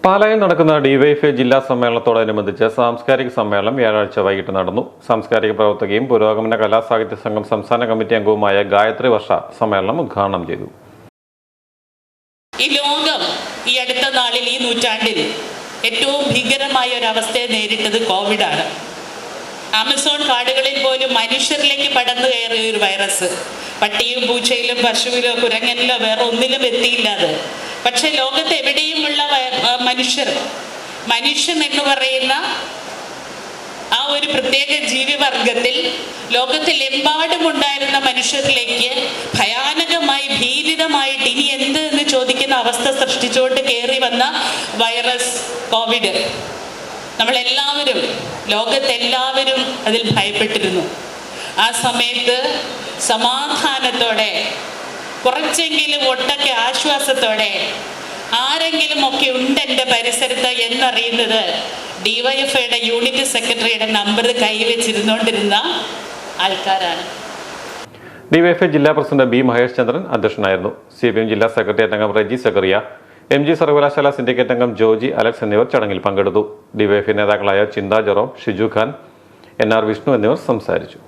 പാലായിൽ നടക്കുന്ന ഡിവൈഎഫ്ഐ ജില്ലാ സമ്മേളനത്തോടനുബന്ധിച്ച് സാംസ്കാരിക സമ്മേളനം വ്യാഴാഴ്ച വൈകിട്ട് നടന്നു. സാംസ്കാരിക പ്രവർത്തകയും പുരോഗമന കലാസാഹിത്യ സംഘം സംസ്ഥാന കമ്മിറ്റി അംഗവുമായ ഗായത്രി വർഷ സമ്മേളനം ഉദ്ഘാടനം ചെയ്തു. ഈ ലോകം ഈ അടുത്ത നാളിൽ, ഈ നൂറ്റാണ്ടിൽ ഏറ്റവും ഭീകരമായ ഒരു അവസ്ഥയെ നേരിട്ടത് കോവിഡാണ്. ആമസോൺ കാടുകളിൽ പോലും മനുഷ്യരിലേക്ക് പടർന്നു കയറിയ ഒരു വൈറസ്. പട്ടിയും പൂച്ചയിലും പശുവിലോ കുരങ്ങനിലോ വേറെ ഒന്നിലും എത്തിയില്ലാതെ. പക്ഷെ ലോകത്ത് എവിടെയുമുള്ള മനുഷ്യൻ എന്ന് പറയുന്ന ആ ഒരു പ്രത്യേക ജീവിവർഗത്തിൽ ലോകത്തിലെമ്പാടുമുണ്ടായിരുന്ന മനുഷ്യരിലേക്ക് ഭയാനകമായി ഭീതിതമായിട്ട് ഇനി എന്ത് എന്ന് ചോദിക്കുന്ന അവസ്ഥ സൃഷ്ടിച്ചുകൊണ്ട് കയറി വന്ന വൈറസ് കോവിഡ്. നമ്മളെല്ലാവരും, ലോകത്തെല്ലാവരും അതിൽ ഭയപ്പെട്ടിരുന്നു. ആ സമയത്ത് സമാധാനത്തോടെ, കുറച്ചെങ്കിലും ഒട്ടൊക്കെ ആശ്വാസത്തോടെ ആരെങ്കിലും ഒക്കെ ഉണ്ട് എൻ്റെ പരിസരത്ത് എന്നറിയുന്നത് ഡിവൈഎഫ്ഐയുടെ യൂണിറ്റ് സെക്രട്ടറിയുടെ നമ്പർ കൈവച്ചിരുന്നുകൊണ്ടിരുന്ന ആൾക്കാരാണ്. ഡിവൈഎഫ്ഐ ജില്ലാ പ്രസിഡന്റ് ബി മഹേഷ് ചന്ദ്രൻ അധ്യക്ഷനായിരുന്നു. CPM ജില്ലാ സെക്രട്ടേറിയറ്റ് അംഗം റെജി സക്കറിയ, MG സർവകലാശാല സിൻഡിക്കേറ്റ് അംഗം ജോജി അലക്സ് എന്നിവർ ചടങ്ങിൽ പങ്കെടുത്തു. ഡിവൈഎഫ്ഐ നേതാക്കളായ ചിന്ത ജെറോം, ഷിജു ഖാൻ, NR വിഷ്ണു എന്നിവർ സംസാരിച്ചു.